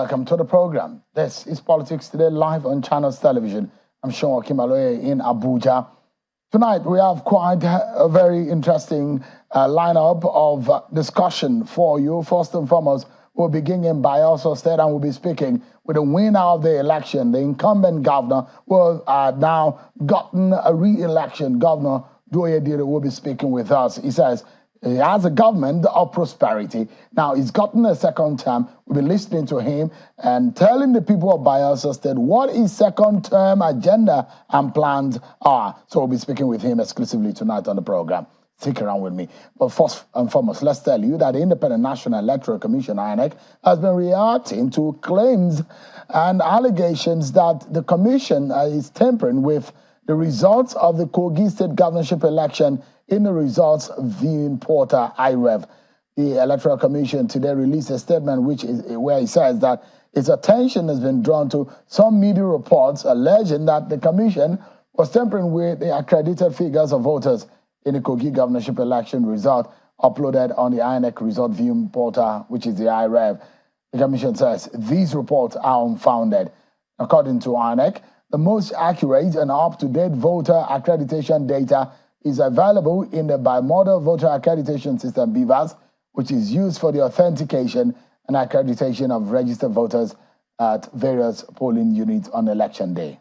welcome to the program. This is Politics Today, live on Channels Television. I'm Sean Kimaloye in Abuja. Tonight, we have quite a very interesting lineup of discussion for you. First and foremost, we'll begin in Bayelsa State and we'll be speaking with the winner of the election, the incumbent governor, who has now gotten a re-election. Governor Diri will be speaking with us. He says he has a government of prosperity. Now, he's gotten a second term. We'll be listening to him and telling the people of Bayelsa State what his second term agenda and plans are. So we'll be speaking with him exclusively tonight on the program. Stick around with me. But first and foremost, let's tell you that the Independent National Electoral Commission, INEC, has been reacting to claims and allegations that the commission is tampering with the results of the Kogi State governorship election in the results viewing portal IREV. The Electoral Commission today released a statement where it says that its attention has been drawn to some media reports alleging that the commission was tampering with the accredited figures of voters in the Kogi governorship election result uploaded on the INEC result viewing portal, which is the IREV. The commission says these reports are unfounded. According to INEC, the most accurate and up-to-date voter accreditation data is available in the bimodal voter accreditation system, BVAS, which is used for the authentication and accreditation of registered voters at various polling units on election day.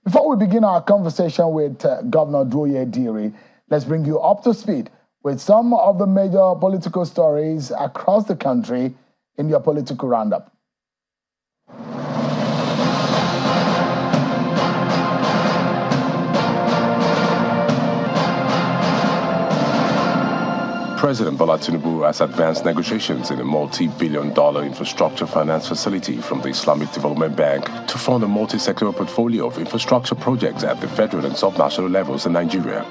Before we begin our conversation with Governor Diri, let's bring you up to speed with some of the major political stories across the country in your political roundup. President Bola Tinubu has advanced negotiations in a multi-billion-dollar infrastructure finance facility from the Islamic Development Bank to fund a multi-sectoral portfolio of infrastructure projects at the federal and sub-national levels in Nigeria.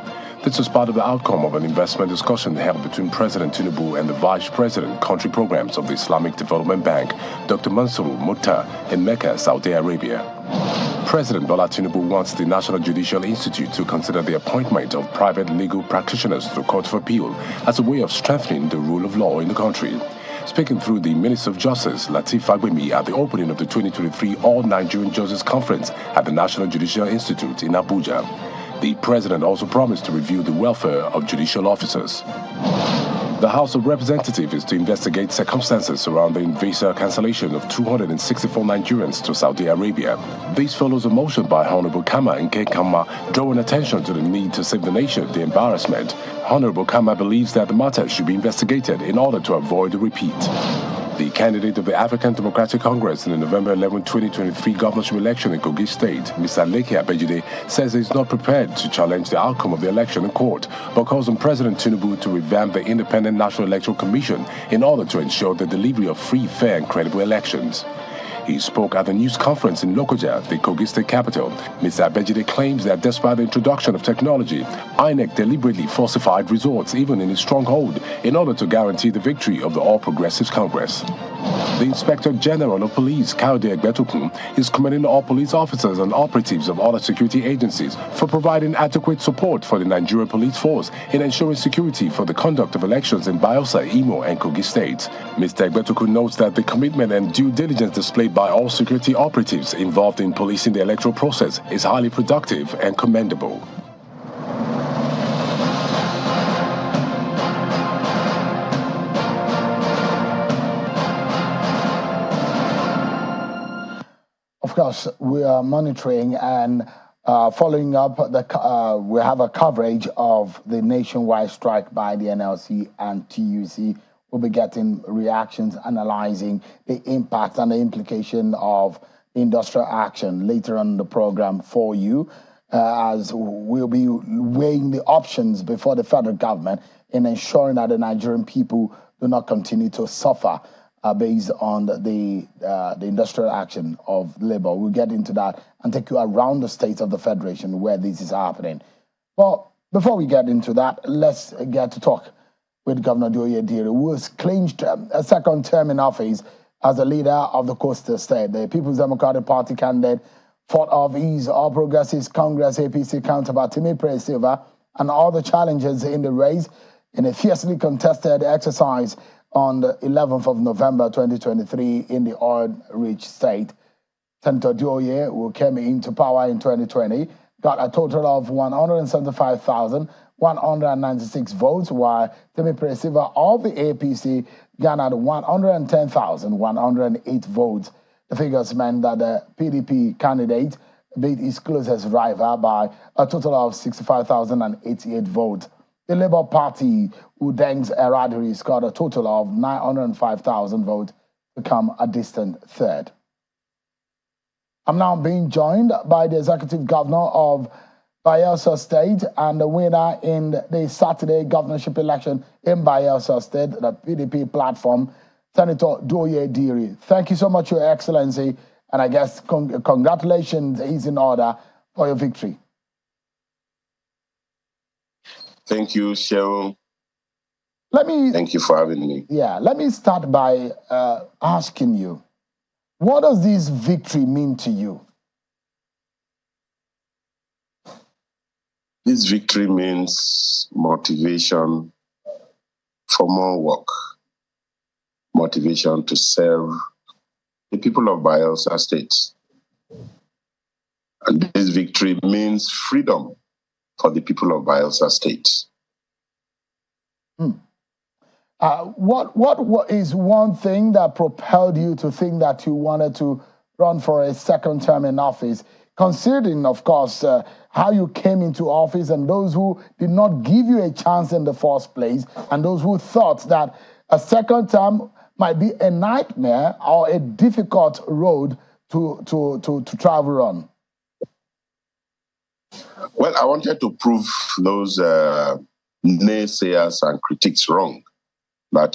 This was part of the outcome of an investment discussion held between President Tinubu and the Vice President, Country Programs of the Islamic Development Bank, Dr. Mansour Mukhtar, in Mecca, Saudi Arabia. President Bola Tinubu wants the National Judicial Institute to consider the appointment of private legal practitioners to the Court of Appeal as a way of strengthening the rule of law in the country. Speaking through the Minister of Justice, Lateef Fagbemi, at the opening of the 2023 All-Nigerian Justice Conference at the National Judicial Institute in Abuja, the President also promised to review the welfare of judicial officers. The House of Representatives is to investigate circumstances surrounding visa cancellation of 264 Nigerians to Saudi Arabia. This follows a motion by Honorable Kama Nke Kama drawing attention to the need to save the nation the embarrassment. Honorable Kama believes that the matter should be investigated in order to avoid a repeat. The candidate of the African Democratic Congress in the November 11, 2023 governorship election in Kogi State, Mr. Leke Abejide, says he is not prepared to challenge the outcome of the election in court, but calls on President Tinubu to revamp the Independent National Electoral Commission in order to ensure the delivery of free, fair, and credible elections. He spoke at the news conference in Lokoja, the Kogi State capital. Mr. Abejide claims that despite the introduction of technology, INEC deliberately falsified results even in its stronghold in order to guarantee the victory of the All Progressives Congress. The Inspector General of Police, Kayode Egbetokun, is commending all police officers and operatives of other security agencies for providing adequate support for the Nigerian police force in ensuring security for the conduct of elections in Bayelsa, Imo, and Kogi State. Mr. Egbetokun notes that the commitment and due diligence displayed by all security operatives involved in policing the electoral process is highly productive and commendable. Of course, we are monitoring and following up. We have a coverage of the nationwide strike by the NLC and TUC. We'll be getting reactions, analyzing the impact and the implication of industrial action later on in the program for you, as we'll be weighing the options before the federal government in ensuring that the Nigerian people do not continue to suffer based on the industrial action of labor. We'll get into that and take you around the states of the Federation where this is happening. But before we get into that, let's get to talk with Governor Diri, who has claimed a second term in office as the leader of the coastal state. The People's Democratic Party candidate fought off his All Progressives Congress APC counterpart Timi Praise Silva and all the challenges in the race in a fiercely contested exercise on the 11th of November 2023 in the oil-rich state. Senator Diri, who came into power in 2020, got a total of 175,196 votes, while Temi Peresiva of the APC garnered 110,108 votes. The figures meant that the PDP candidate beat his closest rival by a total of 65,088 votes. The Labour Party, who thanks Eradiri, scored a total of 905,000 votes to come a distant third. I'm now being joined by the Executive Governor of Bayelsa State and the winner in the Saturday governorship election in Bayelsa State, the PDP platform, Senator Governor Diri. Thank you so much, Your Excellency, and I guess congratulations is in order for your victory. Thank you, Cheryl. Thank you for having me. Yeah, let me start by asking you, what does this victory mean to you? This victory means motivation for more work, motivation to serve the people of Bayelsa State. And this victory means freedom for the people of Bayelsa State. What is one thing that propelled you to think that you wanted to run for a second term in office, considering, of course, how you came into office and those who did not give you a chance in the first place, and those who thought that a second term might be a nightmare or a difficult road to travel on? Well, I wanted to prove those naysayers and critics wrong, that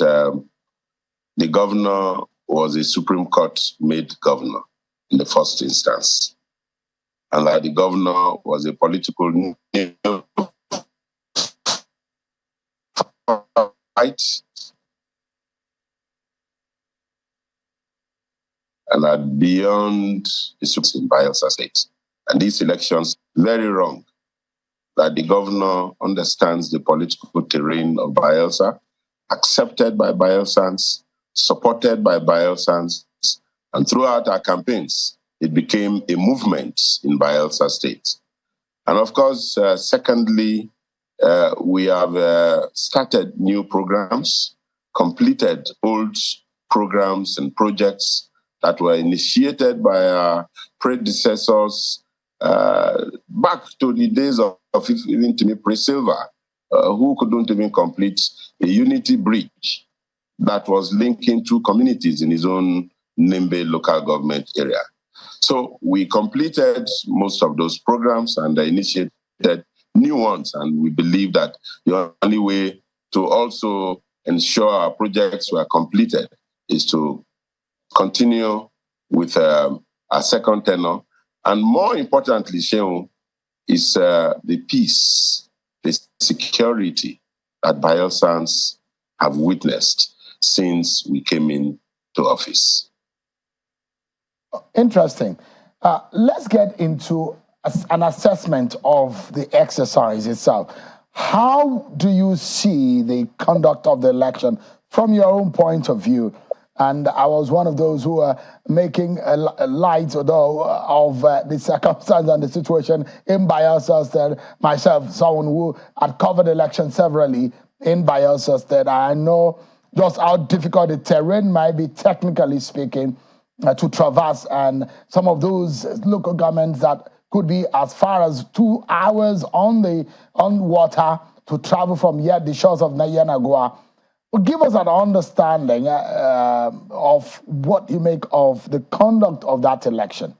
the governor was a Supreme Court-made governor in the first instance, and that the governor was a political fight, and that beyond the Supreme in Bayelsa State. And these elections, very wrong, that the governor understands the political terrain of Bayelsa, accepted by Bayelsans, supported by Bayelsans, and throughout our campaigns, it became a movement in Bayelsa State. And of course, secondly, we have started new programs, completed old programs and projects that were initiated by our predecessors back to the days of even Temi Peresiva, who couldn't even complete a unity bridge that was linking two communities in his own Nimbe local government area. So we completed most of those programs and initiated new ones, and we believe that the only way to also ensure our projects were completed is to continue with a second tenure. And more importantly, Sheung, is the peace, the security that Bayelsans have witnessed since we came into office. Interesting. Let's get into an assessment of the exercise itself. How do you see the conduct of the election from your own point of view? And I was one of those who were making light, although, of the circumstance and the situation in Bayelsa State. Myself, someone who had covered elections severally in Bayelsa State, I know just how difficult the terrain might be, technically speaking, to traverse, and some of those local governments that could be as far as 2 hours on water to travel from here, the shores of Nayanagua. Well, give us an understanding of what you make of the conduct of that election.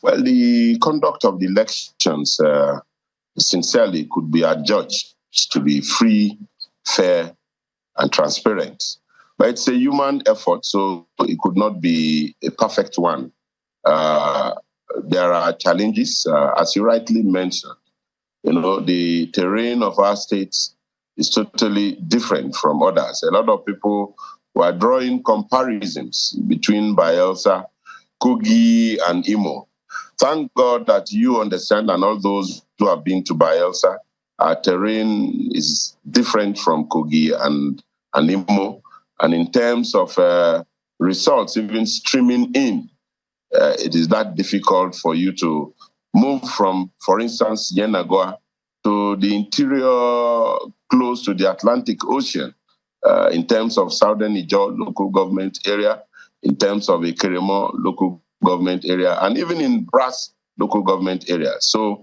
Well, the conduct of the elections sincerely could be adjudged to be free, fair, and transparent. But it's a human effort, so it could not be a perfect one. There are challenges, as you rightly mentioned. You know, the terrain of our states is totally different from others. A lot of people were drawing comparisons between Bayelsa, Kogi, and Imo. Thank God that you understand, and all those who have been to Bayelsa, our terrain is different from Kogi and and Imo. And in terms of results, even streaming in, it is that difficult for you to move from, for instance, Yenagoa to the interior close to the Atlantic Ocean in terms of Southern Ijaw local government area, in terms of Ikeremo local government area, and even in Brass local government area. So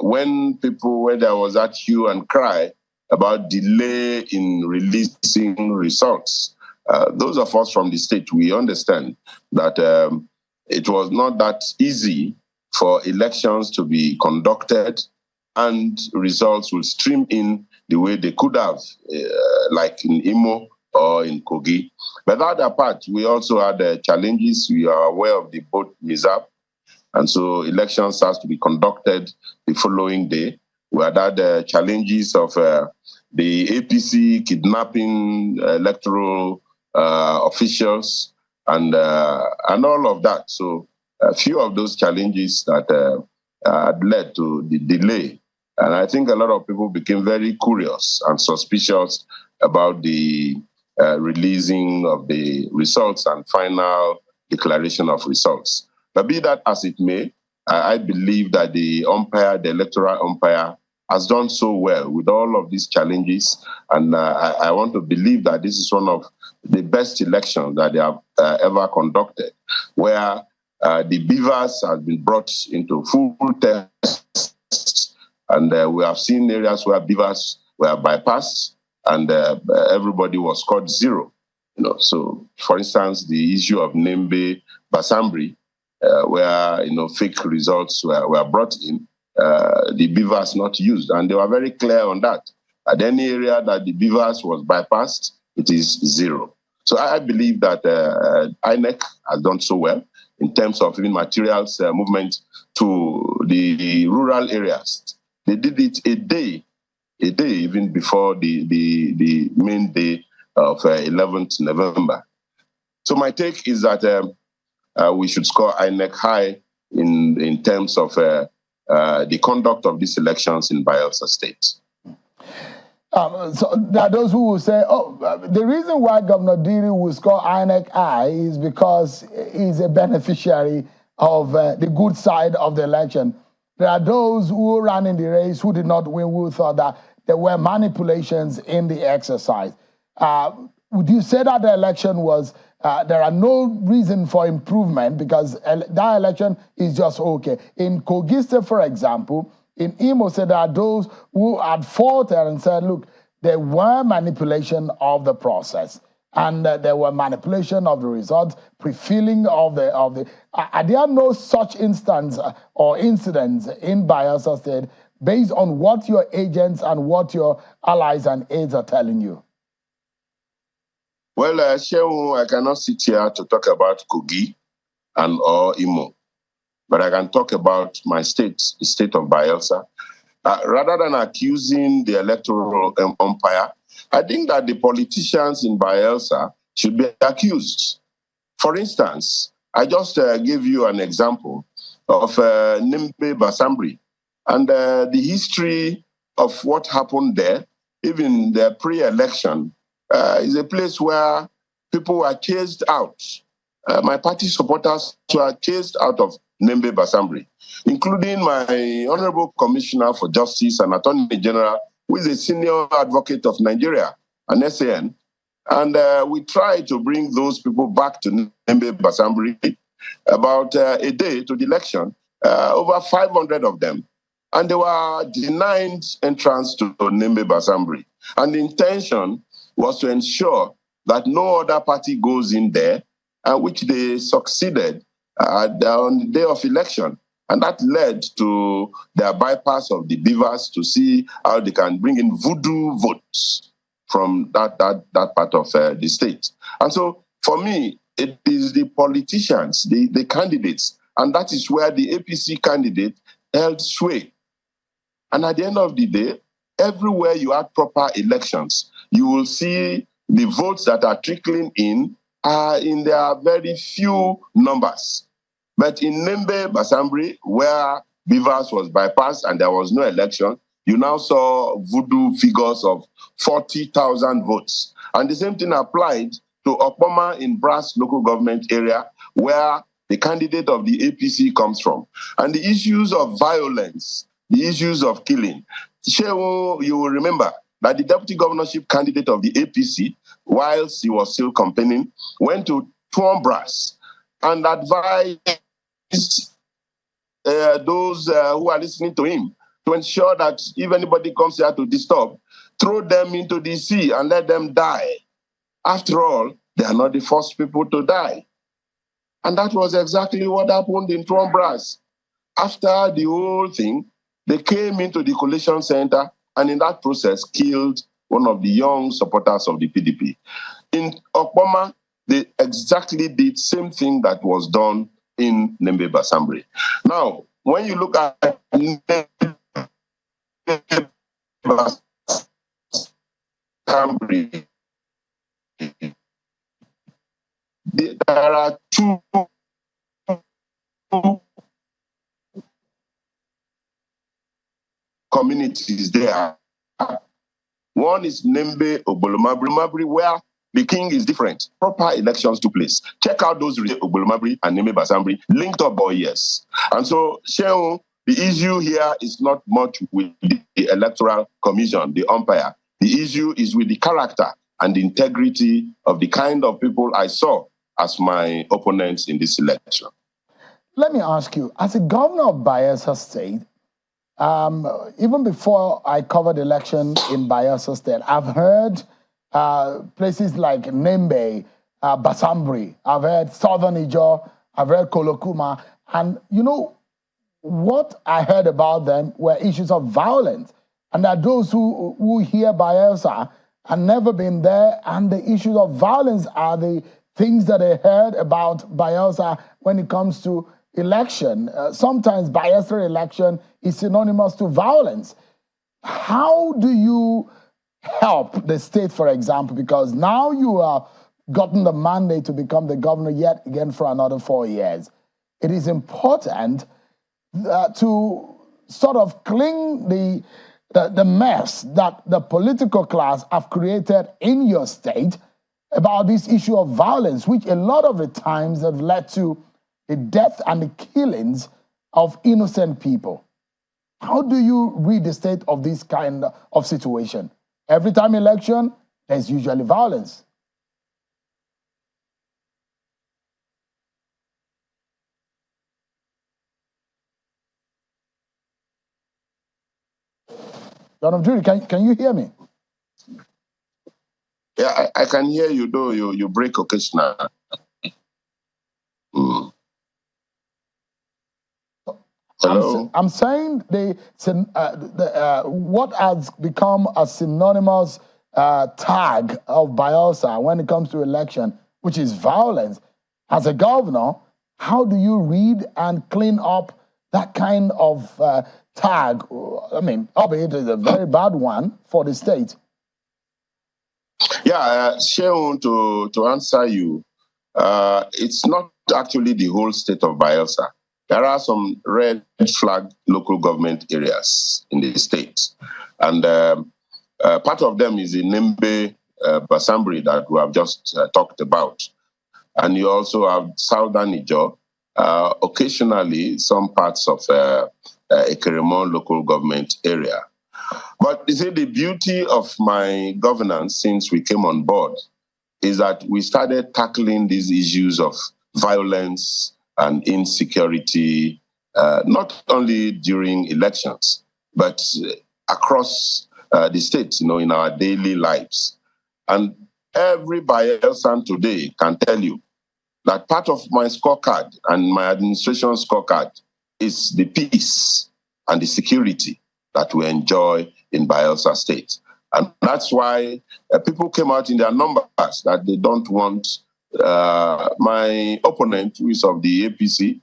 when there was that hue and cry about delay in releasing results, those of us from the state, we understand that it was not that easy for elections to be conducted and results will stream in the way they could have, like in Imo or in Kogi. But that apart, we also had challenges. We are aware of the boat mishap, and so elections has to be conducted the following day. We had challenges of the APC kidnapping electoral officials and all of that. So a few of those challenges that had led to the delay. And I think a lot of people became very curious and suspicious about the releasing of the results and final declaration of results. But be that as it may, I believe that the electoral umpire, has done so well with all of these challenges. And I want to believe that this is one of the best elections that they have ever conducted, where the beavers have been brought into full test. And we have seen areas where beavers were bypassed and everybody was scored 0. So, for instance, the issue of Nembe Basambri, where fake results were brought in, the beavers not used, and they were very clear on that. At any area that the beavers was bypassed, it is 0. So I believe that INEC has done so well in terms of even materials movement to the rural areas. They did it a day even before the main day of 11th November. So my take is that we should score INEC high in terms of the conduct of these elections in Bayelsa State. So there are those who will say, the reason why Governor Diri will score INEC high is because he's a beneficiary of the good side of the election. There are those who ran in the race who did not win, who thought that there were manipulations in the exercise. Would you say that the election was, there are no reason for improvement because that election is just okay? In Kogi State, for example, in Imo State, there are those who had fought and said, look, there were manipulation of the process and there were manipulation of the results, pre-filling of the. Are there no such instance or incidents in Bayelsa State based on what your agents and what your allies and aides are telling you? Well, Shehu, I cannot sit here to talk about Kogi or Imo, but I can talk about my state, the state of Bayelsa. Rather than accusing the electoral umpire, I think that the politicians in Bayelsa should be accused. For instance, I just gave you an example of Nembe Basambri and the history of what happened there, even the pre-election, is a place where people were chased out. My party supporters were chased out of Nembe Basambri, including my Honorable Commissioner for Justice and Attorney General, who is a senior advocate of Nigeria, an SAN. And we tried to bring those people back to Nembe Basambri about a day to the election, over 500 of them. And they were denied entrance to Nembe Basambri. And the intention was to ensure that no other party goes in there, which they succeeded on the day of election. And that led to their bypass of the beavers to see how they can bring in voodoo votes from that part of the state. And so for me, it is the politicians, the candidates, and that is where the APC candidate held sway. And at the end of the day, everywhere you have proper elections, you will see the votes that are trickling in are in their very few numbers. But in Nembe Basambri, where Beavers was bypassed and there was no election, you now saw voodoo figures of 40,000 votes. And the same thing applied to Okpoma in Brass local government area, where the candidate of the APC comes from. And the issues of violence, the issues of killing. Shehu, you will remember that the deputy governorship candidate of the APC, whilst he was still campaigning, went to Tuam Brass and advised those who are listening to him to ensure that if anybody comes here to disturb, throw them into the sea and let them die. After all, they are not the first people to die. And that was exactly what happened in Tuam Brass. After the whole thing, they came into the Collation Center and in that process killed one of the young supporters of the PDP. In Okpoma, they exactly did same thing that was done in Nembe Basambri. Now, when you look at Nembe Basambri, there are two communities there. One is Nembe Obolomabri, where the king is different. Proper elections took place. Check out those Obolomabri and Nembe Basambri linked up by years. And so, Shehu, the issue here is not much with the Electoral Commission, the umpire. The issue is with the character and the integrity of the kind of people I saw as my opponents in this election. Let me ask you, as a governor of Bayelsa State, even before I covered the election in Bayelsa State, I've heard places like Nembe, Basambri, I've heard Southern Ijo, I've heard Kolokuma, and you know, what I heard about them were issues of violence. And that those who hear Bayelsa have never been there, and the issues of violence are the things that I heard about Bayelsa when it comes to election. Sometimes Bayelsa election is synonymous to violence. How do you help the state, for example, because now you have gotten the mandate to become the governor yet again for another 4 years. It is important to sort of clean the mess that the political class have created in your state about this issue of violence, which a lot of the times have led to the death and the killings of innocent people. How do you read the state of this kind of situation? Every time election, there's usually violence. Governor Diri, can you hear me? Yeah, I can hear you, though you break occasionally. Hello? I'm saying what has become a synonymous tag of Bayelsa when it comes to election, which is violence. As a governor, how do you read and clean up that kind of tag? I mean, albeit it is a very bad one for the state. Yeah, Shehu, to answer you, it's not actually the whole state of Bayelsa. There are some red flag local government areas in the state. And part of them is in Nembe, Basambri that we have just talked about. And you also have Southern Ijo, occasionally some parts of Ekeremon local government area. But you see, the beauty of my governance since we came on board is that we started tackling these issues of violence and insecurity, not only during elections, but across the state, in our daily lives. And every Bayelsan today can tell you that part of my scorecard and my administration scorecard is the peace and the security that we enjoy in Bayelsa State. And that's why people came out in their numbers that they don't want my opponent, who is of the APC,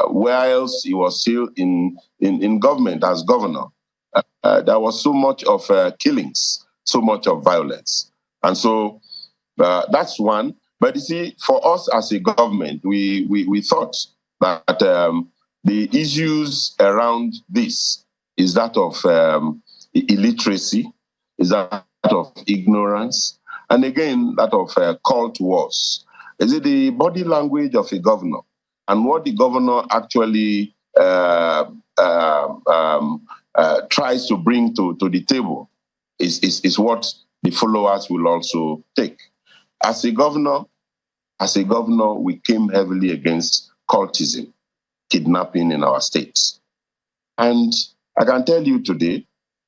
whilst he was still in government as governor. There was so much of killings, so much of violence. And so that's one. But you see, for us as a government, we thought that the issues around this is that of illiteracy, is that of ignorance, And again, that of cult wars. Is it the body language of a governor and what the governor actually tries to bring to the table is what the followers will also take. As a governor, we came heavily against cultism, kidnapping in our states. And I can tell you today,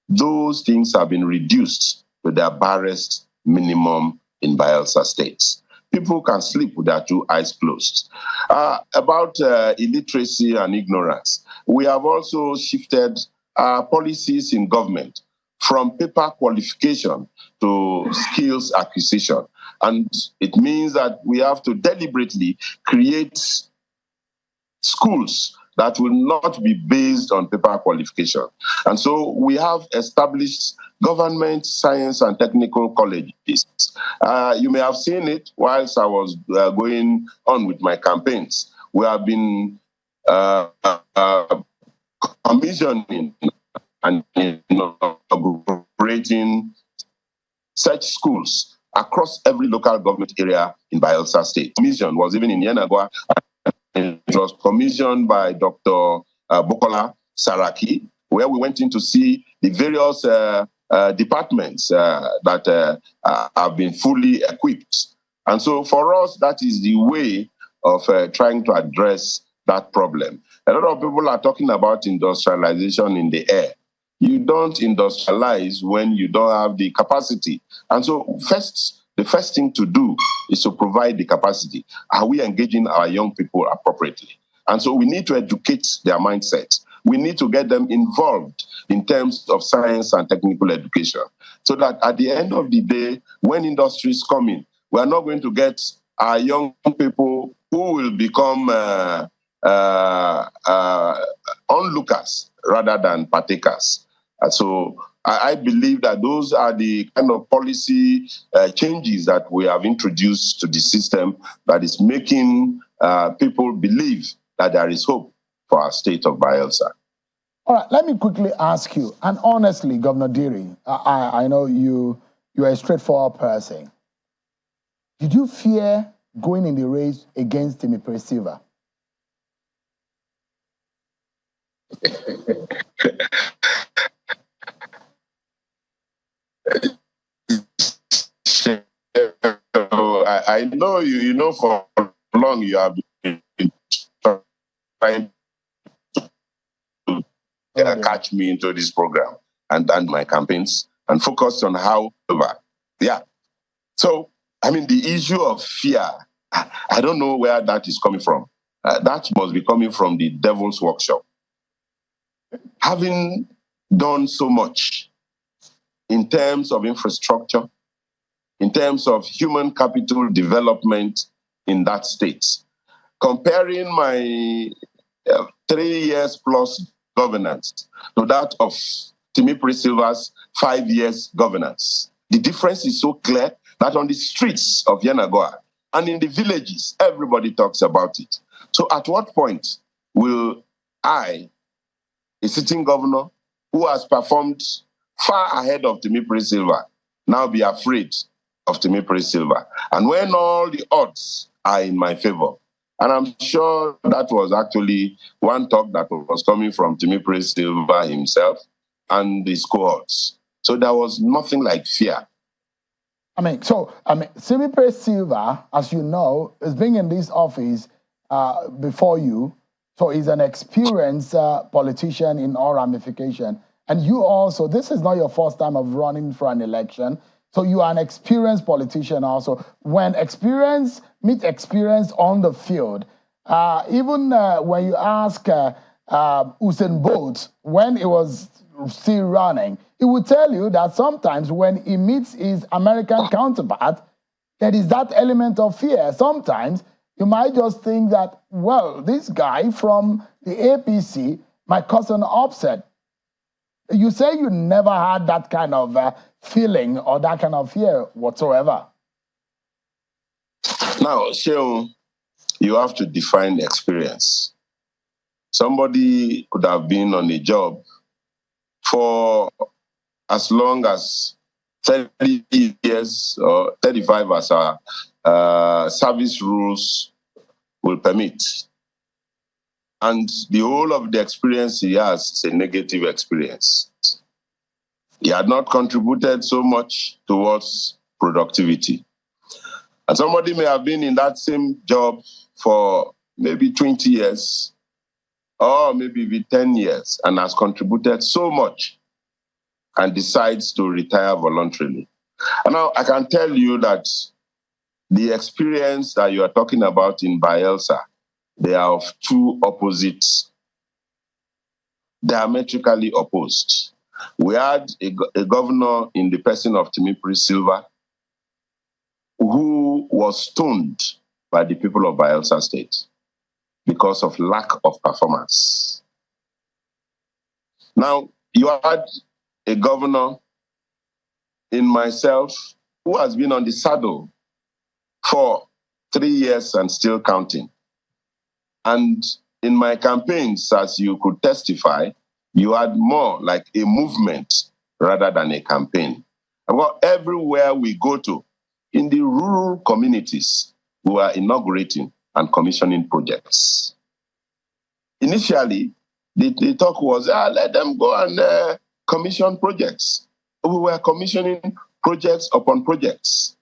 those things have been reduced to their barest minimum in Bayelsa states. People can sleep with their two eyes closed. About illiteracy and ignorance, we have also shifted policies in government from paper qualification to skills acquisition. And it means that we have to deliberately create schools that will not be based on paper qualification. And so we have established government science and technical colleges. You may have seen it whilst I was going on with my campaigns. We have been commissioning and operating such schools across every local government area in Bayelsa State. Commission was even in Yenagoa. It was commissioned by Dr. Bukola Saraki, where we went in to see the various departments that have been fully equipped. And so for us, that is the way of trying to address that problem. A lot of people are talking about industrialization in the air. You don't industrialize when you don't have the capacity. And so the first thing to do is to provide the capacity. Are we engaging our young people appropriately? And so we need to educate their mindset. We need to get them involved in terms of science and technical education so that at the end of the day, when industries come in, we are not going to get our young people who will become onlookers rather than partakers. And so I believe that those are the kind of policy changes that we have introduced to the system that is making people believe that there is hope for our state of Bayelsa. All right, let me quickly ask you, and honestly, Governor Diri, I know you're a straightforward person. Did you fear going in the race against Timipre Silva? I know you know for long you have been trying to catch me into this program and my campaigns and focus on how, yeah. So, I mean, the issue of fear, I don't know where that is coming from. That must be coming from the devil's workshop. Having done so much in terms of infrastructure, in terms of human capital development in that state, comparing my 3 years plus governance to that of Timipre Silva's 5 years governance, the difference is so clear that on the streets of Yenagoa and in the villages, everybody talks about it. So at what point will I, a sitting governor who has performed far ahead of Timipre Silva, now be afraid of Timipre Silva? And when all the odds are in my favor, and I'm sure that was actually one talk that was coming from Timipre Silva himself and his cohorts. So there was nothing like fear. Timipre Silva, as you know, is being in this office before you. So he's an experienced politician in all ramifications. And you also, this is not your first time of running for an election. So you are an experienced politician also. When experience meets experience on the field, even when you ask Usain Bolt, when he was still running, he would tell you that sometimes when he meets his American counterpart, there is that element of fear. Sometimes you might just think that, well, this guy from the APC, my cousin Upset. You say you never had that kind of feeling or that kind of fear whatsoever. Now, Sheon, you have to define experience. Somebody could have been on a job for as long as 30 years or 35 as our service rules will permit. And the whole of the experience he has is a negative experience. He had not contributed so much towards productivity. And somebody may have been in that same job for maybe 20 years or maybe 10 years and has contributed so much and decides to retire voluntarily. And now I can tell you that the experience that you are talking about in Bayelsa, they are of two opposites, diametrically opposed. We had a governor in the person of Timipri Silva who was stoned by the people of Bayelsa State because of lack of performance. Now, you had a governor in myself who has been on the saddle for 3 years and still counting. And in my campaigns, as you could testify, you had more like a movement rather than a campaign. Well, everywhere we go to, in the rural communities, we are inaugurating and commissioning projects. Initially, the talk was, let them go and commission projects. We were commissioning projects upon projects.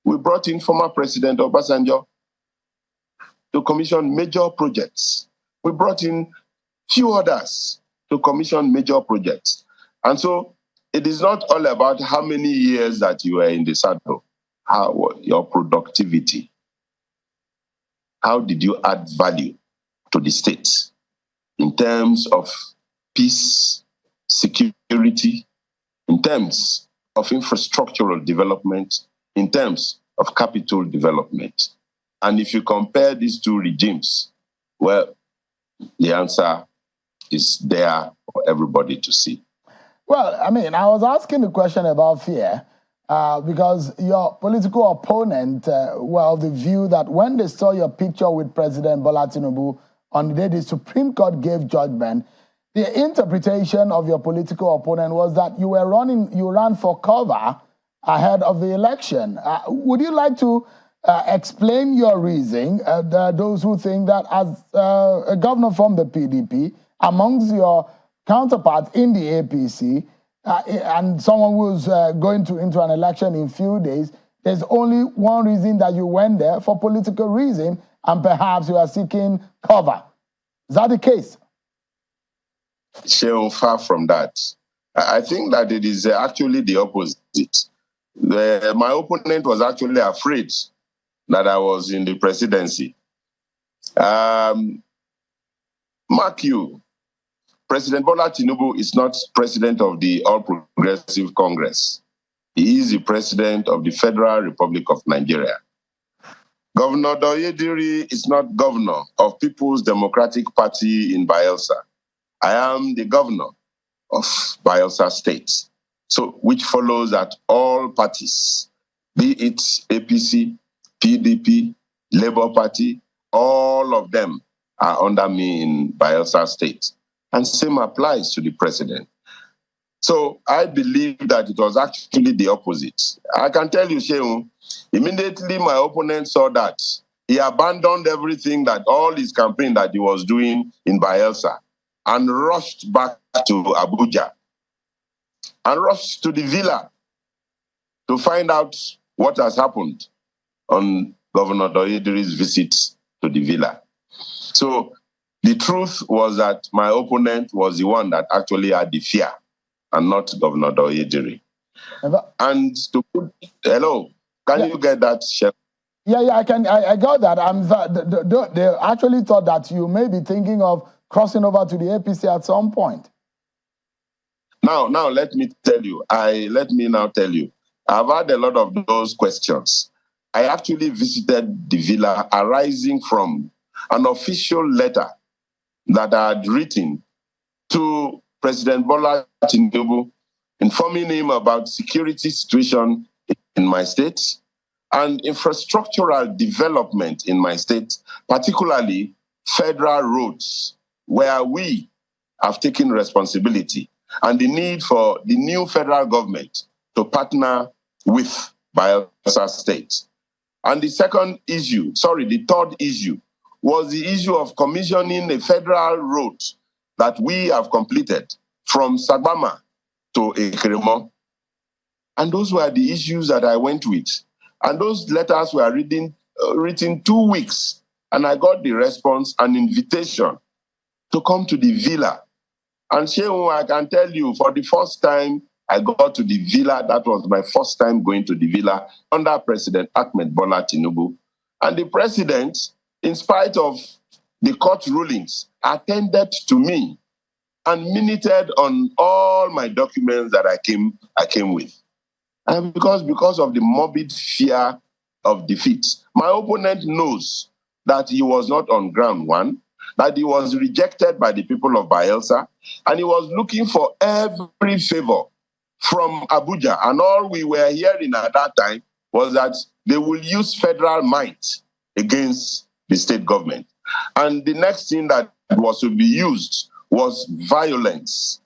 We brought in former President Obasanjo to commission major projects. We brought in few others to commission major projects. And so it is not all about how many years that you are in the saddle, how your productivity, how did you add value to the state in terms of peace, security, in terms of infrastructural development, in terms of capital development. And if you compare these two regimes, well, the answer is there for everybody to see. Well, I mean, I was asking the question about fear because your political opponent were of the view that when they saw your picture with President Bola Tinubu on the day the Supreme Court gave judgment, the interpretation of your political opponent was that you ran for cover ahead of the election. Would you like to explain your reason? Those who think that as a governor from the PDP, amongst your counterparts in the APC, and someone who's going into an election in few days, there's only one reason that you went there, for political reason, and perhaps you are seeking cover. Is that the case? So far from that. I think that it is actually the opposite. My opponent was actually afraid that I was in the presidency. Mark you, President Bola Tinubu is not president of the All Progressive Congress. He is the president of the Federal Republic of Nigeria. Governor Diri is not governor of People's Democratic Party in Bayelsa. I am the governor of Bayelsa State. So, which follows that all parties, be it APC, PDP, Labour Party, all of them are under me in Bayelsa State. And same applies to the president. So I believe that it was actually the opposite. I can tell you, Shehu, immediately my opponent saw that, he abandoned everything, that all his campaign that he was doing in Bayelsa, and rushed back to Abuja, and rushed to the villa to find out what has happened on Governor Diri's visit to the villa. So the truth was that my opponent was the one that actually had the fear, and not Governor Diri. And to put, hello, can you get that, Chef? Yeah, I got that. They actually thought that you may be thinking of crossing over to the APC at some point. Now let me tell you. I've had a lot of those questions. I actually visited the villa arising from an official letter that I had written to President Bola Tinubu, informing him about security situation in my state and infrastructural development in my state, particularly federal roads, where we have taken responsibility, and the need for the new federal government to partner with Bayelsa State. And the third issue was the issue of commissioning a federal road that we have completed from Sagbama to Ekremo. And those were the issues that I went with. And those letters were written 2 weeks. And I got the response, an invitation to come to the villa. And Shehu, I can tell you, for the first time I got to the villa, that was my first time going to the villa under President Ahmed Bola Tinubu. And the president, in spite of the court rulings, attended to me and minuted on all my documents that I came with. And because of the morbid fear of defeat, my opponent knows that he was not on ground one, that he was rejected by the people of Bayelsa, and he was looking for every favor from Abuja. And all we were hearing at that time was that they will use federal might against the state government. And the next thing that was to be used was violence.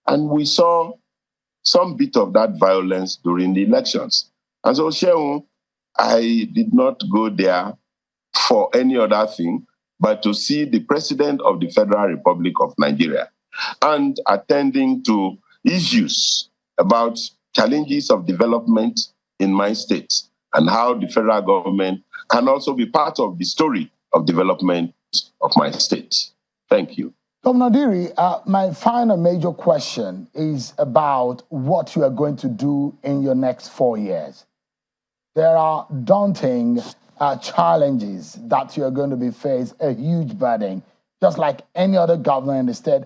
And we saw some bit of that violence during the elections. And so, Shehu, I did not go there for any other thing but to see the President of the Federal Republic of Nigeria and attending to issues about challenges of development in my state and how the federal government can also be part of the story of development of my state. Thank you. Governor Diri, my final major question is about what you are going to do in your next 4 years. There are daunting challenges that you are going to be faced, a huge burden, just like any other governor in the state.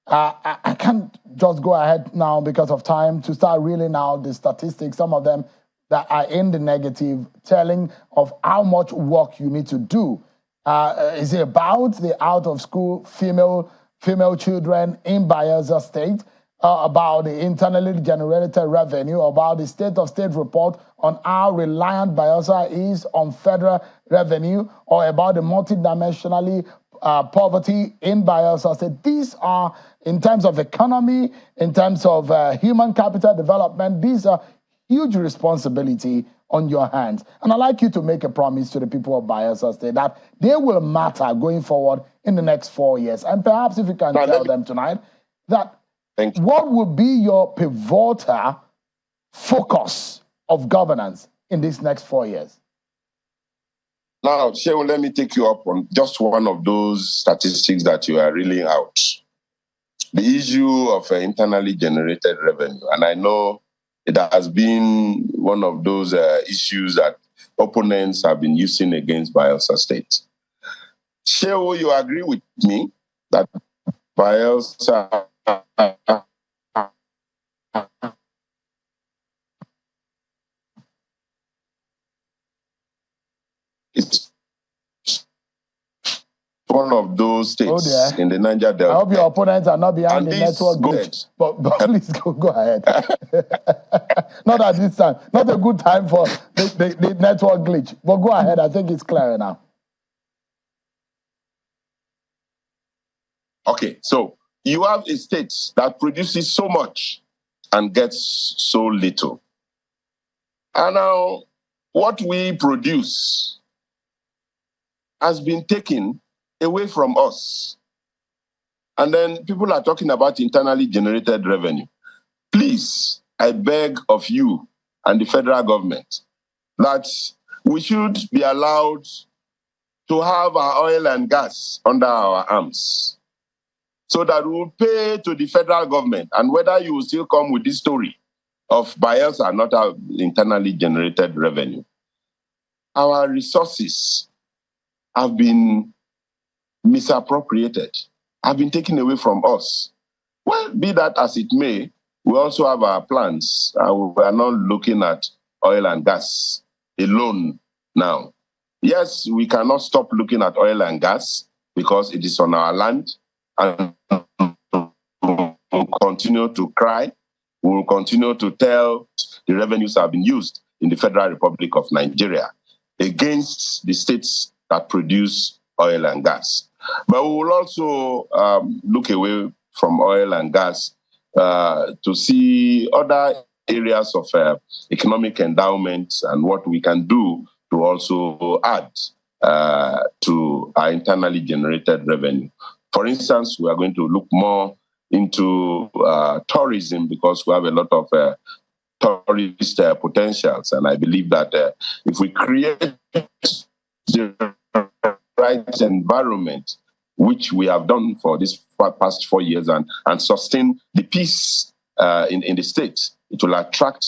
I can't just go ahead now because of time to start reeling out the statistics, some of them that are in the negative, telling of how much work you need to do. Is it about the out-of-school female children in Bayelsa State, about the internally generated revenue, about the state-of-state report on how reliant Bayelsa is on federal revenue, or about the multidimensionally poverty in Bayelsa State? These are, in terms of economy, in terms of human capital development, these are huge responsibility on your hands. And I'd like you to make a promise to the people of Bayelsa State that they will matter going forward in the next 4 years. And perhaps if you can tell them tonight that what would be your pivotal focus of governance in these next 4 years? Now, Shehu, let me take you up on just one of those statistics that you are reeling out. The issue of internally generated revenue. And I know it has been one of those issues that opponents have been using against Bayelsa State. Shehu, you agree with me that Bayelsa is one of those states in the Niger Delta. I hope your opponents are not behind the network glitch. But please go ahead. Not at this time. Not a good time for the network glitch. But go ahead. I think it's clear now. Okay, so you have a state that produces so much and gets so little. And now what we produce has been taken away from us. And then people are talking about internally generated revenue. Please, I beg of you and the federal government that we should be allowed to have our oil and gas under our arms so that we will pay to the federal government. And whether you will still come with this story of Bayelsa not our internally generated revenue, our resources have been misappropriated, have been taken away from us. Well, be that as it may, we also have our plans. We are not looking at oil and gas alone now. Yes, we cannot stop looking at oil and gas because it is on our land, and we'll continue to cry. We will continue to tell the revenues have been used in the Federal Republic of Nigeria against the states that produce oil and gas. But we will also look away from oil and gas to see other areas of economic endowment and what we can do to also add to our internally generated revenue. For instance, we are going to look more into tourism because we have a lot of tourist potentials. And I believe that if we create the right environment, which we have done for this past 4 years, and sustain the peace in the state, it will attract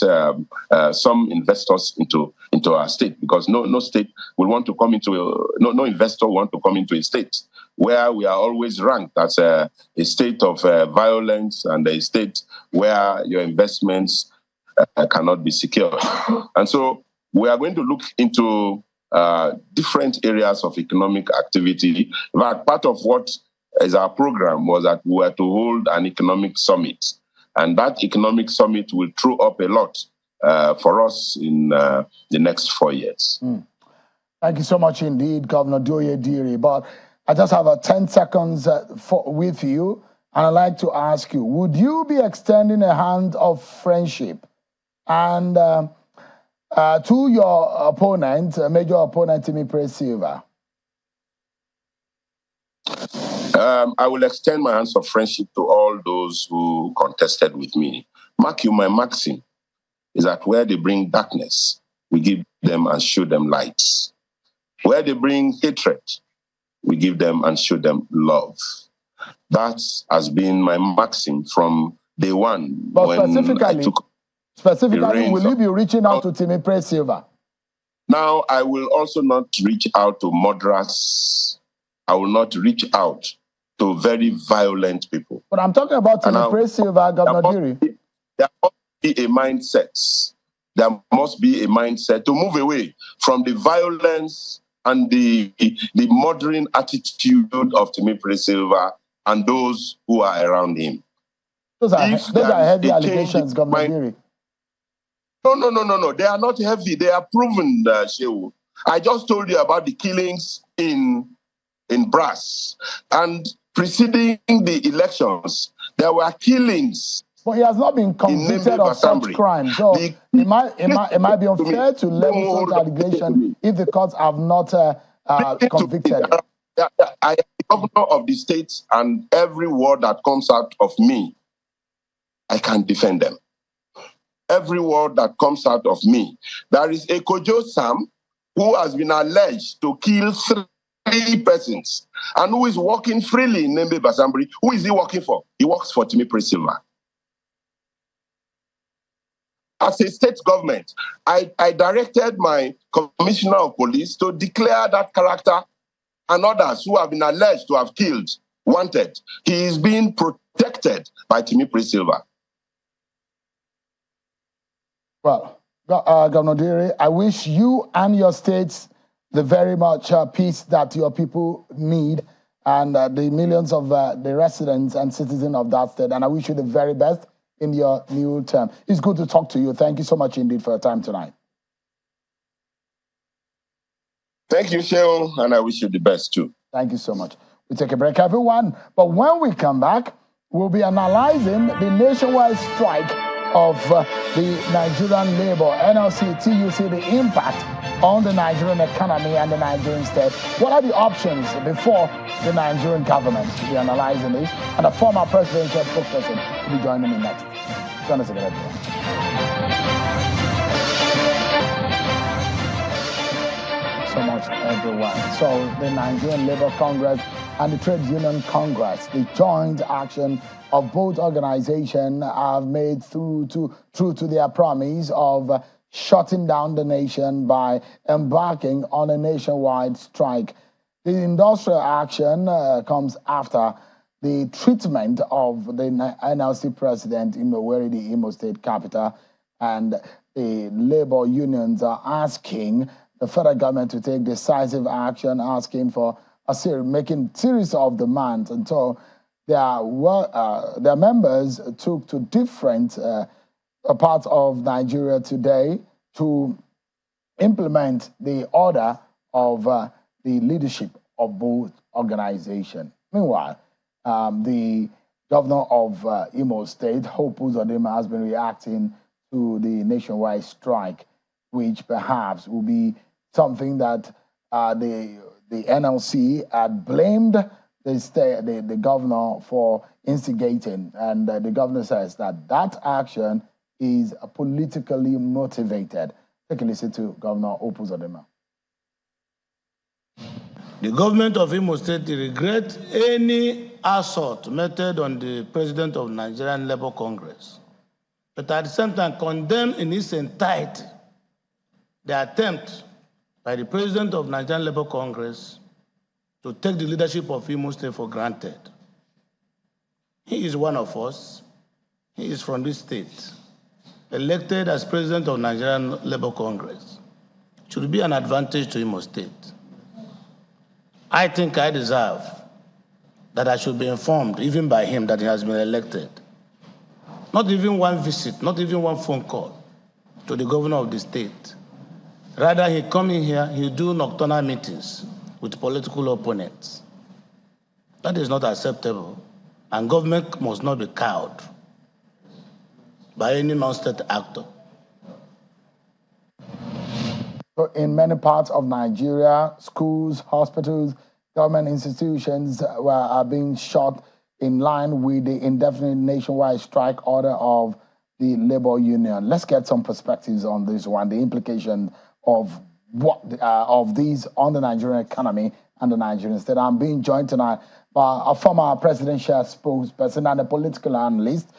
some investors into our state, because no state will want to come into no investor will want to come into a state where we are always ranked as a state of violence and a state where your investments cannot be secured. And so we are going to look into different areas of economic activity. In fact, part of what is our program was that we were to hold an economic summit. And that economic summit will throw up a lot for us in the next 4 years. Thank you so much indeed, Governor Diri. But I just have 10 seconds with you, and I'd like to ask you, would you be extending a hand of friendship and to your opponent, major opponent, Timmy Silva? I will extend my hands of friendship to all those who contested with me. Mark you, my maxim is that where they bring darkness, we give them and show them light. Where they bring hatred, we give them and show them love. That has been my maxim from day one. But when I took specifically, will you be reaching out to Timmy Silva? Now, I will also not reach out to murderers. I will not reach out to very violent people. But I'm talking about Timmy Silva, Governor Diri. There must be a mindset. There must be a mindset to move away from the violence and the murdering attitude of Timmy Silva and those who are around him. Those are heavy allegations, Governor Diri. No. They are not heavy. They are proven, Shehu. I just told you about the killings in Brass. And preceding the elections, there were killings. But he has not been convicted of such crimes. So it might be unfair to level such allegations if the courts have not convicted him. I am the governor of the state, and every word that comes out of me, I can defend them. Every word that comes out of me. There is a Kojo Sam who has been alleged to kill 3 persons and who is working freely in Nembe Basambri. Who is he working for? He works for Timmy Silva. As a state government, I directed my commissioner of police to declare that character and others who have been alleged to have killed wanted. He is being protected by Timmy Silva. Well, Governor Diri, I wish you and your states the very much peace that your people need, and the millions of the residents and citizens of that state. And I wish you the very best in your new term. It's good to talk to you. Thank you so much indeed for your time tonight. Thank you, Shehu, and I wish you the best too. Thank you so much. We take a break, everyone. But when we come back, we'll be analyzing the nationwide strike of the Nigerian labor, NLC, TUC, the impact on the Nigerian economy and the Nigerian state. What are the options before the Nigerian government? We'll be analyzing this. And a former presidential spokesperson will be joining me next. Join us again, everyone. So much, everyone. So the Nigerian Labour Congress and the Trade Union Congress, the joint action of both organizations have made true to their promise of shutting down the nation by embarking on a nationwide strike. The industrial action comes after the treatment of the NLC president in Owerri, the Imo State capital, and the labor unions are asking the federal government to take decisive action, asking for making series of demands until their members took to different parts of Nigeria today to implement the order of the leadership of both organizations. Meanwhile, the governor of Imo State, Hope Uzodinma, has been reacting to the nationwide strike, which perhaps will be something that the NLC had blamed the governor for instigating. And the governor says that that action is politically motivated. Take a listen to Governor Opuzodema. The government of Imo State regrets any assault meted on the president of Nigerian Labour Congress, but at the same time condemn in its entirety the attempt by the president of Nigerian Labour Congress to take the leadership of Imo State for granted. He is one of us. He is from this state, elected as president of Nigerian Labour Congress. It should be an advantage to Imo State. I think I deserve that I should be informed, even by him, that he has been elected. Not even one visit, not even one phone call to the governor of the state. Rather, he come in here, he do nocturnal meetings with political opponents. That is not acceptable, and government must not be cowed by any non-state actor. In many parts of Nigeria, schools, hospitals, government institutions are being shut in line with the indefinite nationwide strike order of the labor union. Let's get some perspectives on this one, the implication of what of these on the Nigerian economy and the Nigerian state. I'm being joined tonight by a former presidential spokesperson and a political analyst,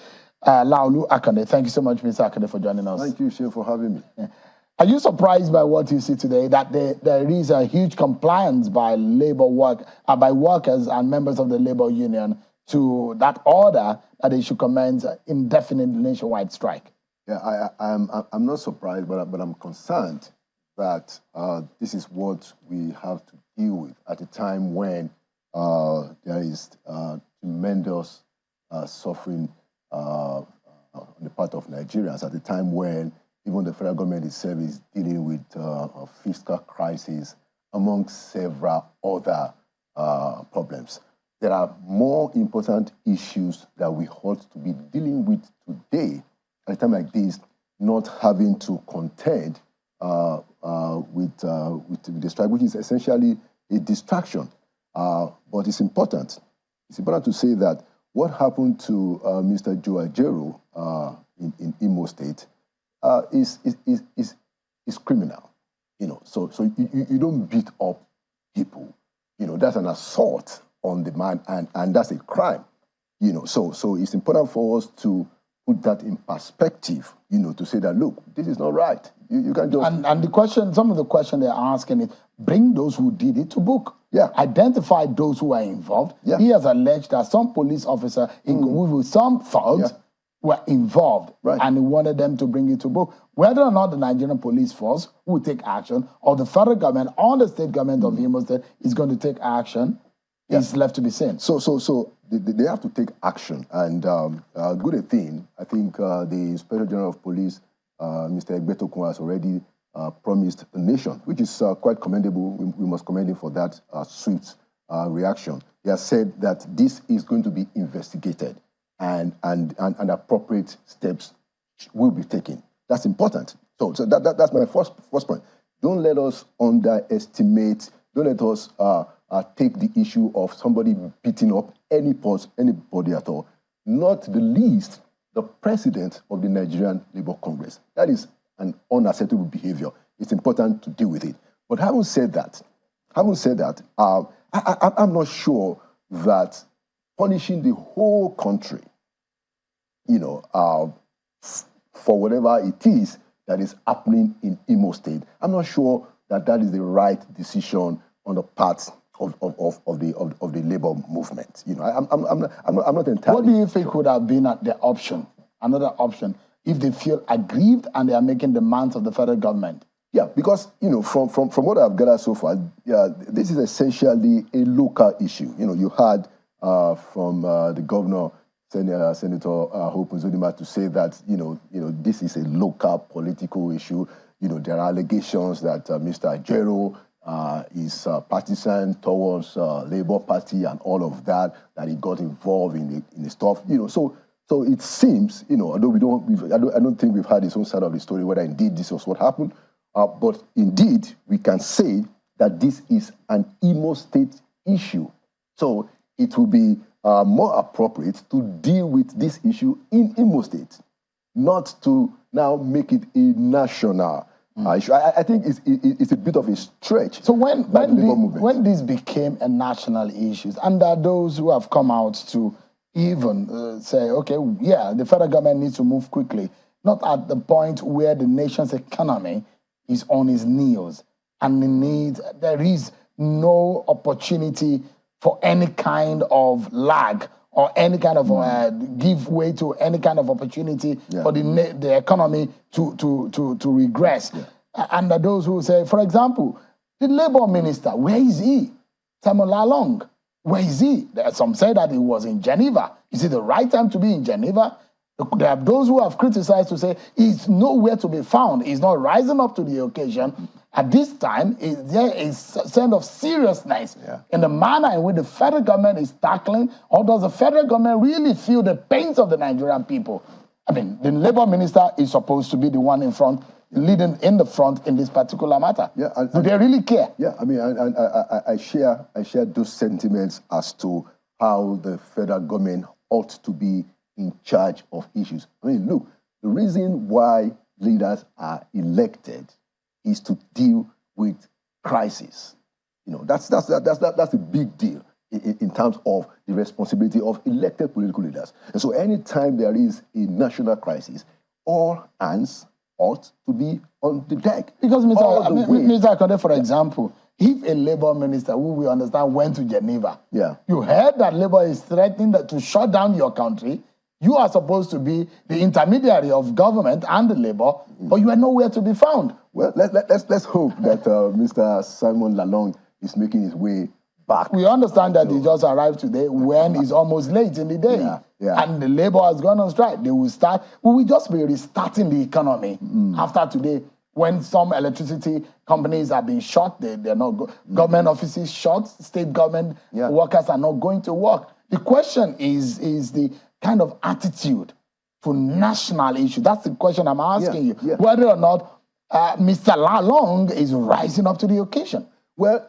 Laulu Akande. Thank you so much, Mr. Akande, for joining us. Thank you, Shane, for having me. Yeah. Are you surprised by what you see today, that there is a huge compliance by by workers and members of the labor union to that order that they should commence indefinite nationwide strike? Yeah, I'm not surprised, but I'm concerned that this is what we have to deal with at a time when there is tremendous suffering on the part of Nigerians, at a time when even the federal government itself is dealing with a fiscal crisis, among several other problems. There are more important issues that we ought to be dealing with today at a time like this, not having to contend with the strike, which is essentially a distraction. But it's important. It's important to say that what happened to Mr. Joe Ajero in Imo State is criminal, So you don't beat up people, That's an assault on the man, and that's a crime, So it's important for us to put that in perspective, to say that look, this is not right. You can't just and the question, some of the question they're asking is bring those who did it to book. Yeah. Identify those who are involved. Yeah. He has alleged that some police officer, with some thugs, were involved, right, and he wanted them to bring it to book. Whether or not the Nigerian police force will take action, or the federal government or the state government of Imo State is going to take action, is left to be seen. So they have to take action, and good thing. I think the Inspector General of Police, Mr. Egbetokun, has already promised the nation, which is quite commendable. We must commend him for that swift reaction. He has said that this is going to be investigated, and appropriate steps will be taken. That's important. So that's my first point. Don't let us underestimate. Don't let us take the issue of somebody beating up anybody at all. Not the least the president of the Nigerian Labour Congress. That is an unacceptable behavior. It's important to deal with it. But having said that, I'm not sure that punishing the whole country, for whatever it is that is happening in Imo State, I'm not sure that is the right decision on the part of the labor movement. I'm not entirely. What do you think would have been another option, if they feel aggrieved and they are making demands of the federal government? Yeah, because from what I've gathered so far, this is essentially a local issue. You had from the governor, Senator Hope Uzodimma, to say that this is a local political issue. There are allegations that Mr. Ajero is partisan towards Labour Party and all of that he got involved in the stuff. So it seems, although I don't think we've had his own side of the story, whether indeed this was what happened, but indeed we can say that this is an Imo State issue. So it will be more appropriate to deal with this issue in Imo State, not to now make it a national issue. I think it's a bit of a stretch. So when this became a national issue, and there are those who have come out to even say, okay, yeah, the federal government needs to move quickly, not at the point where the nation's economy is on its knees, and there is no opportunity for any kind of lag or any kind of give way to any kind of opportunity for the economy to regress. And there are those who say, for example, the labor minister, where is he? Simon Lalong, where is he? Some say that he was in Geneva. Is it the right time to be in Geneva? There are those who have criticized to say he's nowhere to be found. He's not rising up to the occasion. At this time, there is a sense of seriousness in the manner in which the federal government is tackling, or does the federal government really feel the pains of the Nigerian people? I mean, the labor minister is supposed to be the one in front, leading in the front in this particular matter. Do they really care? Yeah, I mean, I share those sentiments as to how the federal government ought to be in charge of issues. I mean, look, the reason why leaders are elected is to deal with crisis. That's a big deal in terms of the responsibility of elected political leaders. And so anytime there is a national crisis, all hands ought to be on the deck. Because, Mr. Akande, for example, if a labor minister, who we understand went to Geneva, you heard that labor is threatening to shut down your country, you are supposed to be the intermediary of government and the labor, but you are nowhere to be found. Well, let's hope that Mr. Simon Lalong is making his way back. We understand that he just arrived today when it's almost late in the day. And the labor has gone on strike. They will start. We will just be restarting the economy after today, when some electricity companies are being shut. They're not government offices shut. State government workers are not going to work. The question is the kind of attitude to national issue. That's the question I'm asking you. Whether or not Mr. Lalong is rising up to the occasion. Well,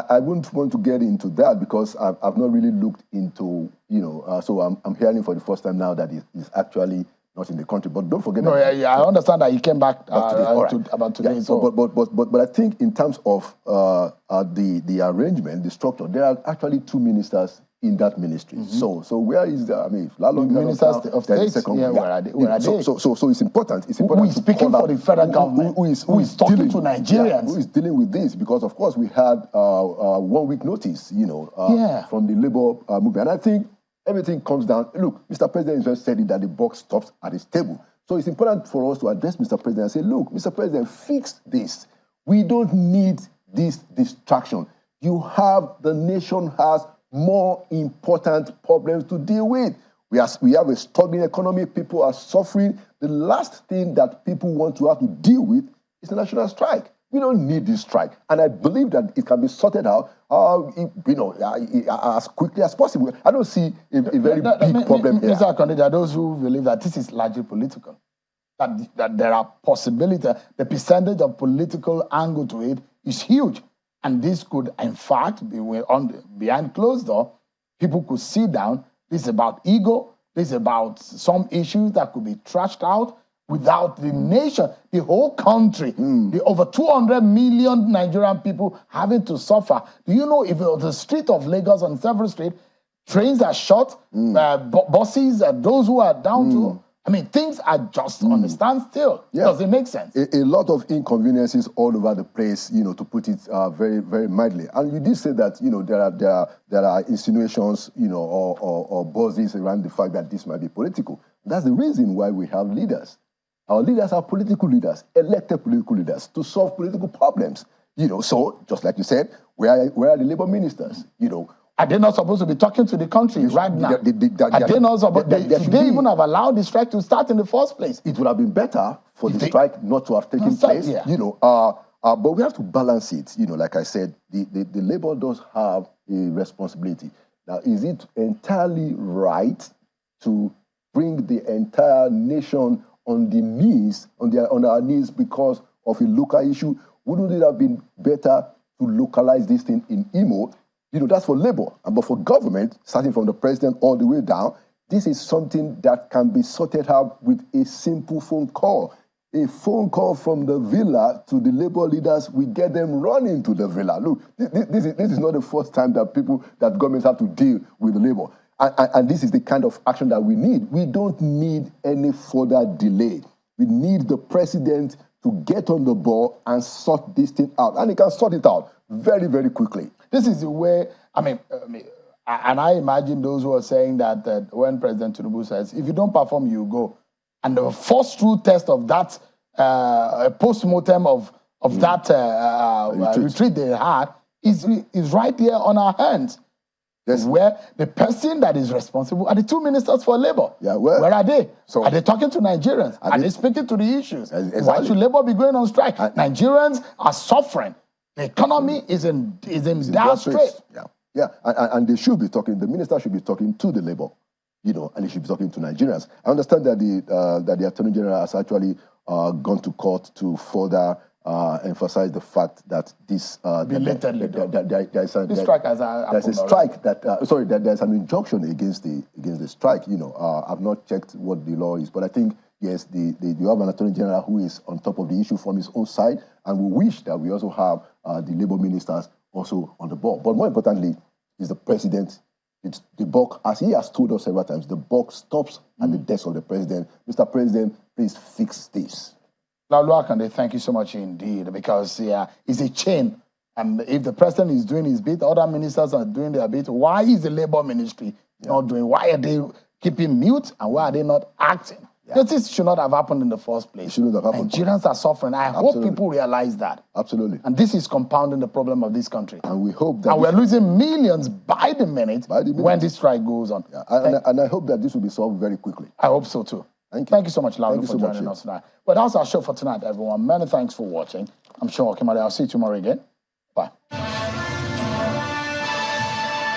I wouldn't want to get into that because I've not really looked into, so I'm hearing for the first time now that he's actually not in the country. But don't forget. No, I understand that he came back about today. So. But I think in terms of the arrangement, the structure, there are actually two ministers in that ministry. So where is the? I mean, Lalong the ministers of state. Where are they? So it's important. Who is speaking for the federal government? Who is talking to Nigerians? Who is dealing with this? Because of course we had 1 week notice, from the labor movement. And I think everything comes down. Look, Mr. President just said it that the buck stops at his table. So it's important for us to address Mr. President and say, look, Mr. President, fix this. We don't need this distraction. The nation has more important problems to deal with. We have a struggling economy. People are suffering. The last thing that people want to have to deal with is a national strike. We don't need this strike. And I believe that it can be sorted out as quickly as possible. I don't see a very big problem here. Mr. Akande, there are those who believe that this is largely political. That there are possibilities. The percentage of political angle to it is huge. And this could, in fact, be behind closed door. People could sit down. This is about ego. This is about some issues that could be trashed out without the nation, the whole country, the over 200 million Nigerian people having to suffer. Do you know if the street of Lagos, on several streets, trains are shut, buses, those who are down to... I mean, things are just on a standstill. Does it make sense? A lot of inconveniences all over the place, to put it very, very mildly. And you did say that, there are insinuations, or buzzes around the fact that this might be political. That's the reason why we have leaders. Our leaders are political leaders, elected political leaders, to solve political problems. So, just like you said, where are the labor ministers? Are they not supposed to be talking to the country right now? Are they not supposed should they even have allowed the strike to start in the first place? It would have been better for the strike not to have taken place. But we have to balance it. Like I said, the labor does have a responsibility. Now, is it entirely right to bring the entire nation on the knees, on our knees because of a local issue? Wouldn't it have been better to localize this thing in Imo? You know, that's for labor. But for government, starting from the president all the way down, this is something that can be sorted out with a simple phone call. A phone call from the villa to the labor leaders, we get them running to the villa. Look, this is not the first time that governments have to deal with the labor. And this is the kind of action that we need. We don't need any further delay. We need the president to get on the ball and sort this thing out. And he can sort it out very, very quickly. This is the way, and I imagine those who are saying that when President Tinubu says, if you don't perform, you go. And the first true test of that post-mortem of that retreat they had is right here on our hands. Yes. Where the person that is responsible are the two ministers for labor. Yeah, where are they? So, are they talking to Nigerians? Are they speaking to the issues? Exactly. Why should labor be going on strike? Nigerians are suffering. The economy is in dire straits. Yeah, and they should be talking. The minister should be talking to the labor, you know, and he should be talking to Nigerians. I understand that the Attorney General has actually gone to court to further emphasize the fact that this there's an injunction against the strike. You know, I've not checked what the law is, but I think yes, you have an Attorney General who is on top of the issue from his own side, and we wish that we also have the labor ministers also on the ball. But more importantly, is the president. It's the buck, as he has told us several times, the buck stops at the desk of the president. Mr. President, please fix this. Lalu Akande, thank you so much indeed, because it's a chain. And if the president is doing his bit, other ministers are doing their bit, why is the labor ministry not doing? Why are they keeping mute and why are they not acting? Yeah. This should not have happened in the first place. It shouldn't have happened. Nigerians are suffering. I hope people realize that. Absolutely. And this is compounding the problem of this country. And we hope that... And we're losing millions by the minute when this strike goes on. Yeah. And I hope that this will be solved very quickly. I hope so too. Thank you so much, Lalu, for joining us tonight. But that's our show for tonight, everyone. Many thanks for watching. I'm sure, I'll see you tomorrow again. Bye.